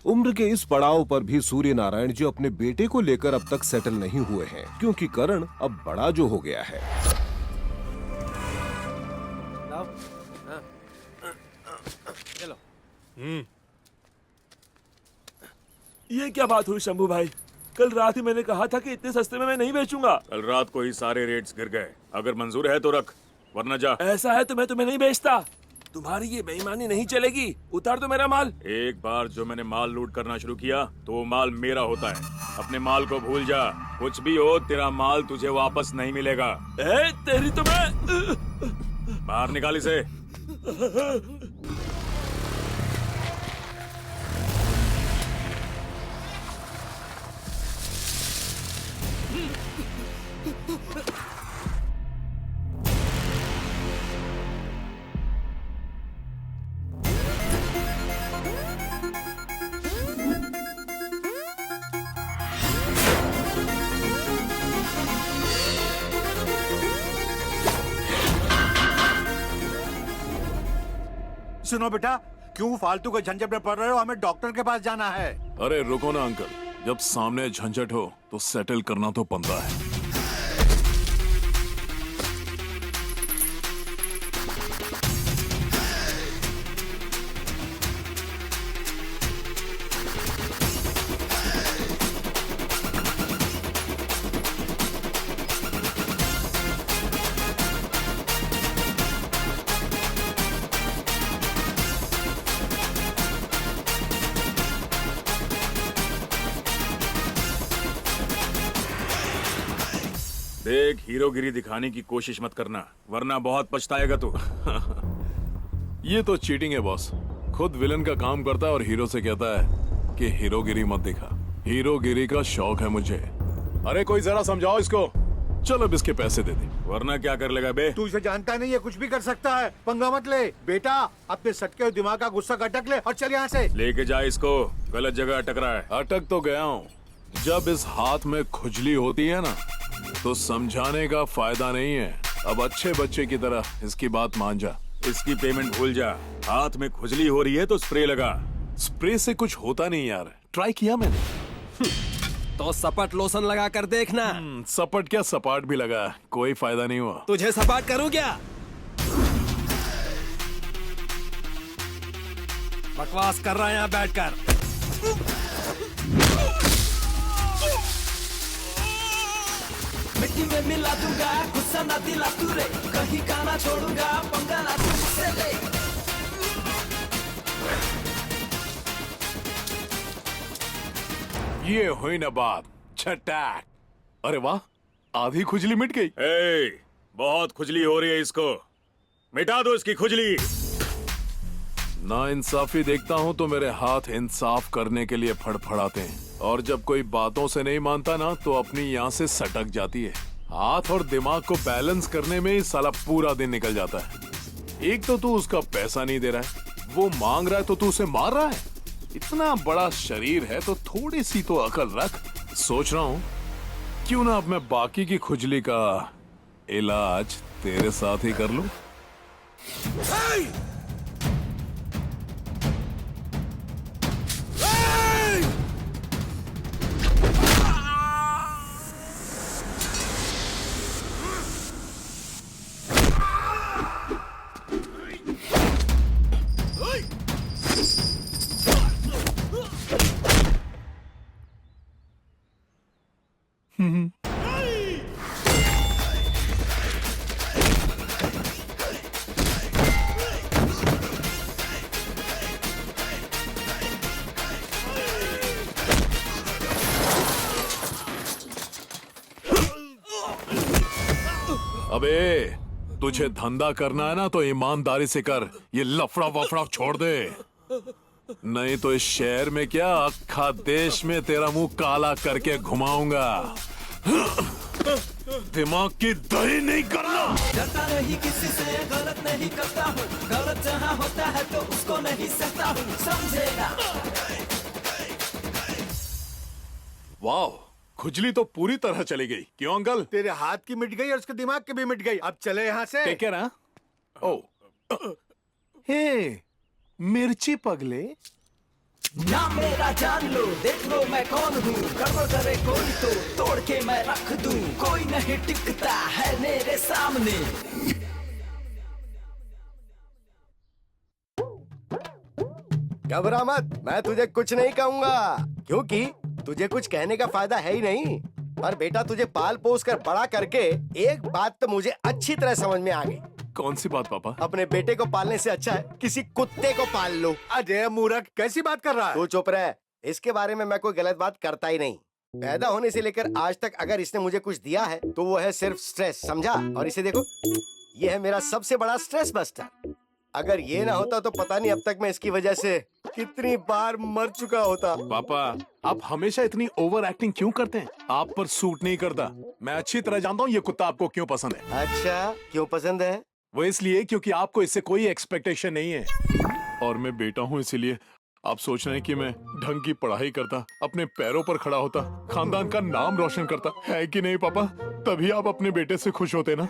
उम्र के इस पड़ाव पर भी सूर्य नारायण जी अपने बेटे को लेकर अब तक सेटल नहीं हुए हैं, क्योंकि करण अब बड़ा जो हो गया है। चलो। ये क्या बात हुई शंभू भाई? कल रात ही मैंने कहा था कि इतने सस्ते में मैं नहीं बेचूंगा। कल रात को ही सारे रेट्स गिर गए। अगर मंजूर है तो रख, वरना जा। ऐसा है तो मैं तुम्हें नहीं बेचता। तुम्हारी ये बेईमानी नहीं चलेगी। उतार दो मेरा माल। एक बार जो मैंने माल लूट करना शुरू किया तो वो माल मेरा होता है। अपने माल को भूल जा। कुछ भी हो, तेरा माल तुझे वापस नहीं मिलेगा। तेरी तो मैं। बाहर निकाल इसे। सुनो बेटा, क्यों फालतू के झंझट में पड़ रहे हो? हमें डॉक्टर के पास जाना है। अरे रुको ना अंकल, जब सामने झंझट हो तो सेटल करना तो बनता है। देख, हीरोगिरी दिखाने की कोशिश मत करना, वरना बहुत पछताएगा तू। ये तो चीटिंग है बॉस। खुद विलन का काम करता है और हीरो से कहता है कि हीरोगिरी मत दिखा। हीरोगिरी का शौक है मुझे। अरे कोई जरा समझाओ इसको। चलो अब इसके पैसे दे दे, वरना क्या कर लेगा बे? तू इसे जानता नहीं है, कुछ भी कर सकता है। पंगा मत ले बेटा, अपने सटके हुए दिमाग का गुस्सा अटक ले और चल यहाँ से। लेके जा इसको, गलत जगह अटक रहा है। अटक तो गया हूँ। जब इस हाथ में खुजली होती है ना, तो समझाने का फायदा नहीं है। अब अच्छे बच्चे की तरह इसकी बात मान जा। इसकी पेमेंट भूल जा। हाथ में खुजली हो रही है तो स्प्रे लगा। स्प्रे से कुछ होता नहीं यार, ट्राई किया मैंने। तो सपाट लोशन लगा कर देखना। सपाट क्या, सपाट भी लगा, कोई फायदा नहीं हुआ। तुझे सपाट करूं क्या? बकवास कर रहा है यहाँ बैठकर। मिट्टी में मिला दूंगा, गुस्सा ना दिला तू रे, कहीं का ना छोड़ूंगा, पंगा ना तू मुझसे ले। ये हुई ना बात, छटाक। अरे वाह, आधी खुजली मिट गई। बहुत खुजली हो रही है, इसको मिटा दो इसकी खुजली। ना इंसाफी देखता हूँ तो मेरे हाथ इंसाफ करने के लिए फड़फड़ाते हैं, और जब कोई बातों से नहीं मानता ना तो अपनी यहाँ से सटक जाती है। हाथ और दिमाग को बैलेंस करने में ही साला पूरा दिन निकल जाता है। एक तो तू उसका पैसा नहीं दे रहा है, वो मांग रहा है तो तू उसे मार रहा है। इतना बड़ा शरीर है तो थोड़ी सी तो अकल रख। सोच रहा हूँ क्यों ना अब मैं बाकी की खुजली का इलाज तेरे साथ ही कर लूं। अबे तुझे धंधा करना है ना तो ईमानदारी से कर, ये लफड़ा वफड़ा छोड़ दे, नहीं तो इस शहर में क्या अक्खा देश में तेरा मुंह काला करके घुमाऊंगा। दिमाग की दही नहीं करना। डरता नहीं किसी से, गलत नहीं करता हूँ, गलत जहाँ होता है तो उसको नहीं सहता हूँ, समझेगा। वाह, खुजली तो पूरी तरह चली गई। क्यों अंकल? तेरे हाथ की मिट गई और उसके दिमाग की भी मिट गई। अब चले यहाँ से। Take care. ओ हे मिर्ची पगले, नाम मेरा जान लो, देख लो मैं कौन हूँ। गड़बड़ करे कोई तो तोड़ के मैं रख दूं। कोई नहीं टिकता है मेरे सामने। घबरा मत, मैं तुझे कुछ नहीं कहूंगा, क्योंकि तुझे कुछ कहने का फायदा है ही नहीं। पर बेटा, तुझे पाल पोस कर बड़ा करके एक बात तो मुझे अच्छी तरह समझ में आ गई। कौन सी बात पापा? अपने बेटे को पालने से अच्छा है किसी कुत्ते को पाल लो। अजय मूर्ख, कैसी बात कर रहा है? तू चुप रह, इसके बारे में मैं कोई गलत बात करता ही नहीं। पैदा होने से लेकर आज तक अगर इसने मुझे कुछ दिया है तो वो है सिर्फ स्ट्रेस, समझा? और इसे देखो, ये है मेरा सबसे बड़ा स्ट्रेस बस्टर। अगर ये ना होता तो पता नहीं अब तक मैं इसकी वजह से कितनी बार मर चुका होता। पापा, आप हमेशा इतनी ओवर एक्टिंग क्यों करते हैं? आप पर सूट नहीं करता। मैं अच्छी तरह जानता हूँ ये कुत्ता आपको क्यों पसंद है। अच्छा, क्यों पसंद है? वो इसलिए क्योंकि आपको इससे कोई एक्सपेक्टेशन नहीं है और मैं बेटा हूँ, इसीलिए आप सोच रहे हैं कि मैं ढंग की पढ़ाई करता, अपने पैरों पर खड़ा होता, खानदान का नाम रोशन करता, है कि नहीं पापा? तभी आप अपने बेटे से खुश होते ना।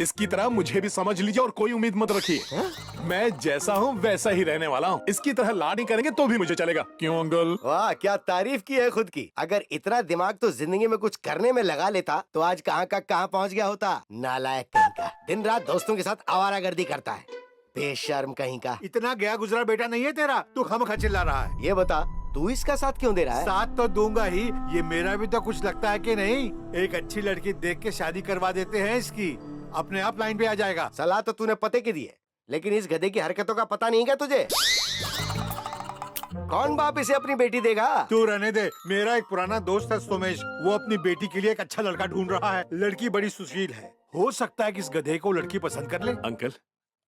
इसकी तरह मुझे भी समझ लीजिए और कोई उम्मीद मत रखिए। मैं जैसा हूँ वैसा ही रहने वाला हूँ। इसकी तरह लाड नहीं करेंगे तो भी मुझे चलेगा। क्यों अंकल? वाह, क्या तारीफ की है खुद की। अगर इतना दिमाग तो जिंदगी में कुछ करने में लगा लेता तो आज कहाँ का कहाँ पहुँच गया होता। नालायक कहीं का, दिन रात दोस्तों के साथ आवारागर्दी करता है, बेशर्म कहीं का। इतना गया गुजरा बेटा नहीं है तेरा, तू खामखा चिल्ला रहा है। ये बता, तू इसका साथ क्यों दे रहा है? साथ तो दूंगा ही, ये मेरा भी तो कुछ लगता है कि नहीं। एक अच्छी लड़की देख के शादी करवा देते हैं इसकी, अपने आप लाइन पे आ जाएगा। सलाह तो तूने पते की दी है, लेकिन इस गधे की हरकतों का पता नहीं क्या तुझे? कौन बाप इसे अपनी बेटी देगा? तू रहने दे। मेरा एक पुराना दोस्त है सोमेश, वो अपनी बेटी के लिए एक अच्छा लड़का ढूंढ रहा है। लड़की बड़ी सुशील है, हो सकता है कि इस गधे को लड़की पसंद कर ले। अंकल,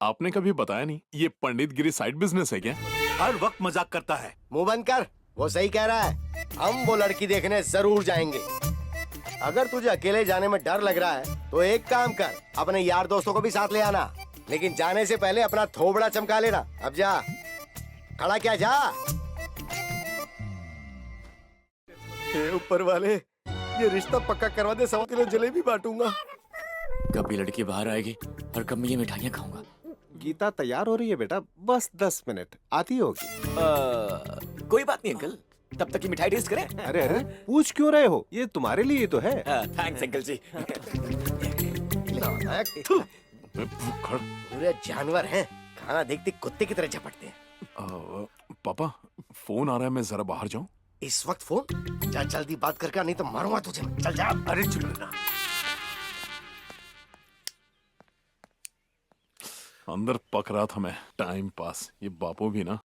आपने कभी बताया नहीं, ये पंडित गिरी साइड बिजनेस है क्या? हर वक्त मजाक करता है। मुंह बंद कर, वो सही कह रहा है। हम वो लड़की देखने जरूर जाएंगे। अगर तुझे अकेले जाने में डर लग रहा है तो एक काम कर, अपने यार दोस्तों को भी साथ ले आना, लेकिन जाने से पहले अपना थोबड़ा चमका लेना। अब जा, खड़ा क्या, जा। हे ऊपर वाले, ये रिश्ता पक्का करवा दे, 100 किलो जलेबी बांटूंगा। कब ये लड़की बाहर आएगी और कब मैं ये मिठाइयाँ खाऊंगा? गीता तैयार हो रही है बेटा, बस 10 मिनट, आती होगी। कोई बात नहीं अंकल, तब तक की मिठाई टेस्ट करें। अरे अरे, पूछ क्यों रहे हो? ये तुम्हारे लिए तो है। थैंक्स अंकल जी। मैं भूखड़। पूरे जानवर हैं, खाना देखते कुत्ते की तरह झपटते हैं। पापा, फोन आ रहा है, मैं जरा बाहर जाऊं? इस वक्त फोन? जा जल्दी बात करके, नहीं तो मारूंगा तुझे। चल जा। अरे चुप ना। अंदर पक रहा था मैं, टाइम पास। ये बापू भी ना